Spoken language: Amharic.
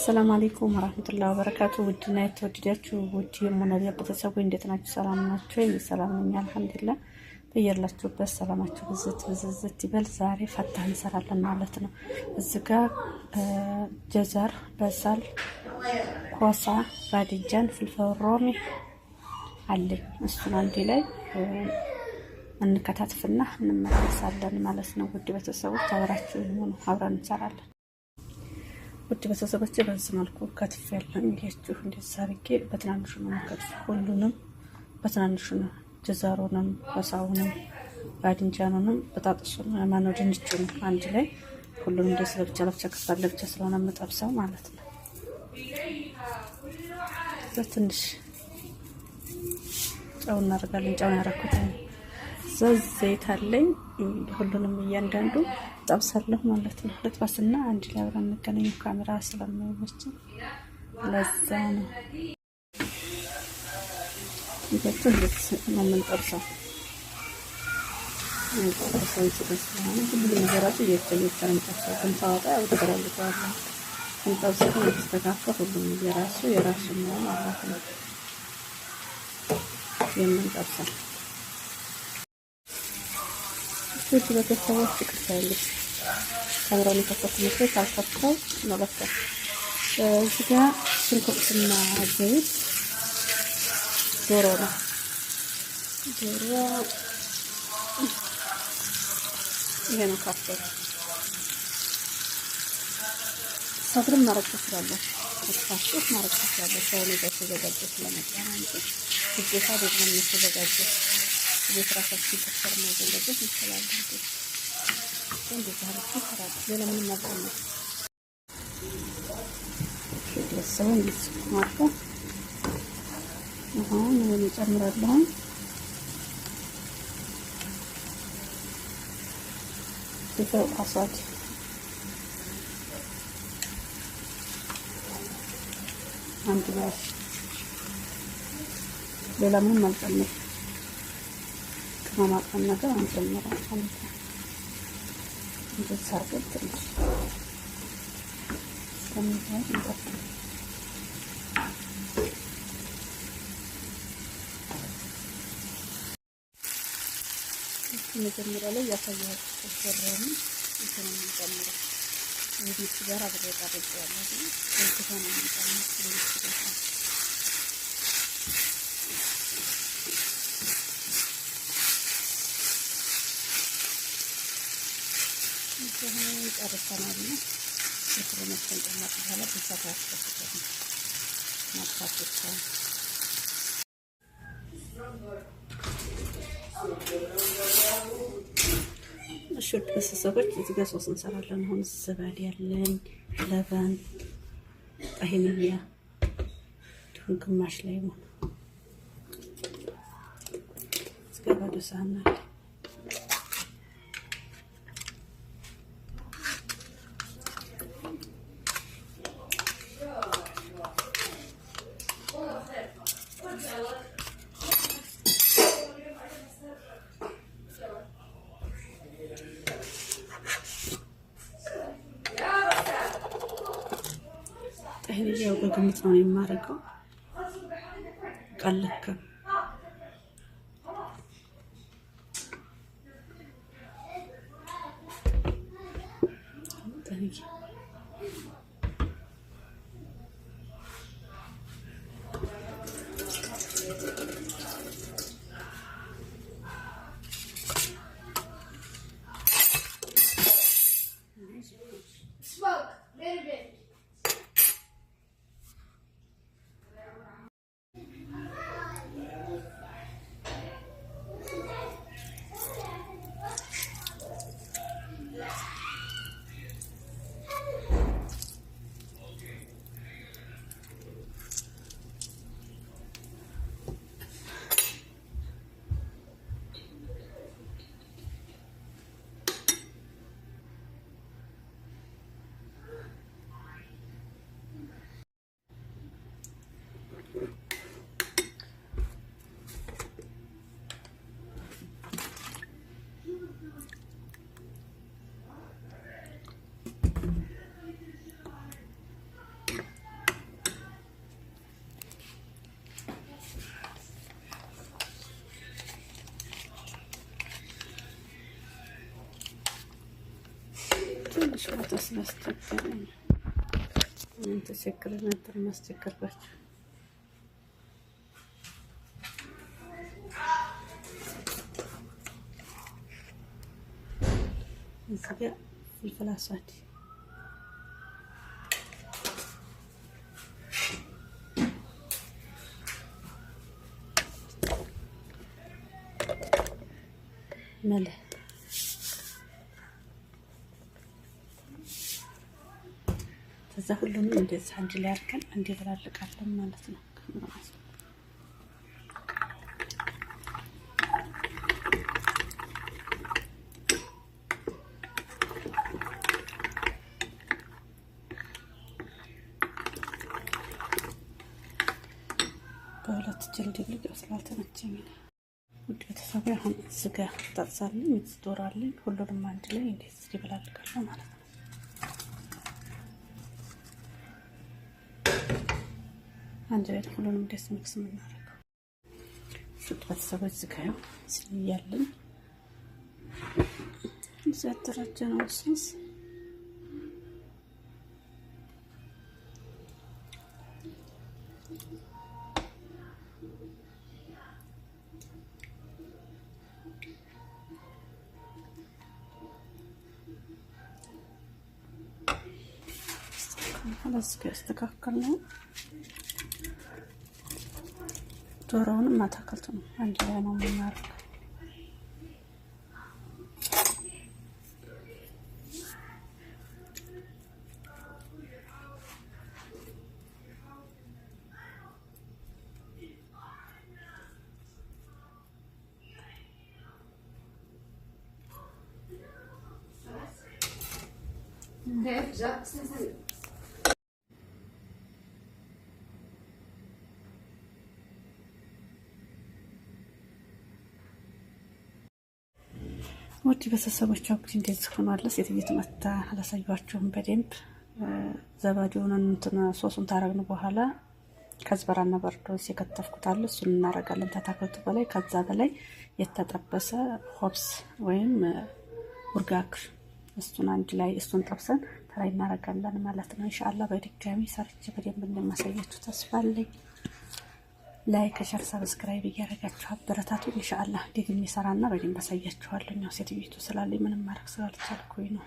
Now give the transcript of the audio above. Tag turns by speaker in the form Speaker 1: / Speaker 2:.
Speaker 1: السلام عليكم ورحمة الله وبركاته. ودنا የተወደዳችሁ ውድ የሞነቢያ ቤተሰቦች እንዴት ናችሁ? ሰላም ናችሁ? ሰላም ነኝ አልሐምዱሊላህ። በየላችሁበት ሰላማችሁ ብዝት ይበል። ዛሬ ፈታ እንሰራለን ማለት ነው። እዚህ ጋር ጀዘር፣ በሳል፣ ኮሳ፣ ባድጃን፣ ፍልፍል ሮሚ አለኝ። እሱን አንድ ላይ እንከታትፍና እንመለሳለን ማለት ነው። ውድ ቤተሰቦች አብራችሁ ሆኑ፣ አብረን እንሰራለን። ውድ ቤተሰቦች በዚህ መልኩ ከትፍ ያለኝ ይሄችሁ እንደዛ አድርጌ በትናንሹ ነው ከትፍ ሁሉንም በትናንሹ ነው። ጀዛሩንም ወሳውንም ባድንጃኑንም በጣጥሱን ማነው ድንቹን አንድ ላይ ሁሉንም እንደዚህ ለብቻ ለብቻ ከፍታል ለብቻ ስለሆነ የምጠብሰው ማለት ነው። ትንሽ ጨው እናደርጋለን። ጨው ያደረኩት ዘይት አለኝ። ሁሉንም እያንዳንዱ ጠብሳለሁ ማለት ነው። ልጥበስና አንድ ላይ አብረን እንገናኝ። ካሜራ ስለማይመች ለዛ ነው። ይሄው ልክ ነው የምንጠብሰው። ሁሉም ነገራቱ እየተለየተን ጠብሰው ግን ታወጣ ያው ተደራርገዋል። እንጠብሰው የተስተካከለ ሁሉም የራሱ ነው ማለት ነው የምንጠብሰው። እሺ ቤተሰቦች ይቅርታልኝ ካሜራውን ከፈትኩ ነው ካልከፈተው ነው በቃ። እዚህ ጋር ሽንኩርትና ዘይት ዶሮ ይሄ ነው ካፈረ ሰብርም ማረግ ትችላለህ። ተፋሽት ማረግ ትችላለህ። ሰው ነው ተዘጋጀ ስለመጣ ነው እንጂ ግዴታ ደግሞ ተዘጋጀ የትራሳችን ተፈር ማዘጋጀት ይችላል። እንደዚህ አድርጌ እሰራለሁ። ሌላ ምንም አልጨምርም። ለሰው እንዲስማካ አሁን ምን እጨምራለሁ? ፍልፍል አስዋድ አንድ ባሽ ሌላ ምንም አልጨምርም። ማማቀም ነገር አንጨምራለን ማለት ነው። እንደዛ አድርገን ትንሽ እስከሚሆን እንጠብቃለን። መጀመሪያ ላይ ያሳያችሁ ተሰራው እንትን ነው የምንጨምረው። እንግዲህ ሲጋራ አብሬ ታደርጋለሁ ግን ከዚህ ነው የምንጨምረው። ጨርሰናል ነው የተለመደው ጨማቂ በኋላ በሳት ያስፈልጋል ማጥፋት ይቻላል። እሺ ቤተሰቦች እዚህ ጋር ሶስ እንሰራለን። አሁን ዘባድ ያለኝ ለበን ጣሂንያ ዱን ግማሽ ላይ ነው እስከባዶ ሳህና ይሄው በግምት ነው የማደርገው። ቀለከ ትንሽ ቦታ ስላስቸገረኝ ተቸግረ ነበር ማስቸገርባችሁ። እዚህ ጋር ፍልፍል አስዋድ መልህ ከዛ ሁሉንም እንደዚህ አንድ ላይ አድርገን እንደበላልቃለን ማለት ነው። በሁለት ጀልድ ስላልተመቸኝ ነው። ውድ ቤተሰብ አሁን ስጋ ታጥሳለኝ ትጦራለኝ ሁሉንም አንድ ላይ እንደዚህ ይበላልቃለሁ ማለት ነው። አንድ ላይ ሁሉንም ደስ ሚክስ የምናደርገው ውድ ቤተሰቦች ስጋው ስንያለኝ ዘተራጀ ነው ሶስ خلاص استكاكلنا ዶሮውንም አታክልቱን አንድ ላይ ነው የምናደርገው። ውድ ቤተሰቦች እንግዲህ እንደዚህ ሆኗል። ሴትየት መታ አላሳያችሁም በደንብ ዘባዲውን እንትን ሶሱን ታረግን በኋላ ከዝበራና በርዶስ የከተፍኩት አለ እሱን እናረጋለን ተታከቱ በላይ ከዛ በላይ የተጠበሰ ሆብስ ወይም ቡርጋክ እሱን አንድ ላይ እሱን ጠብሰን ተላይ እናረጋለን ማለት ነው። ኢንሻአላህ በድጋሚ ሰርቼ በደንብ እንደማሳያችሁ ተስፋ አለኝ። ላይክ ሸር ሰብስክራይብ እያደረጋችሁ አበረታቱ። ኢንሻአላህ ደግሜ ሰራና በደንብ አሳያችኋለሁ። ሴትዮቱ ስላለኝ ምንም ማድረግ ስላልቻልኩኝ ነው።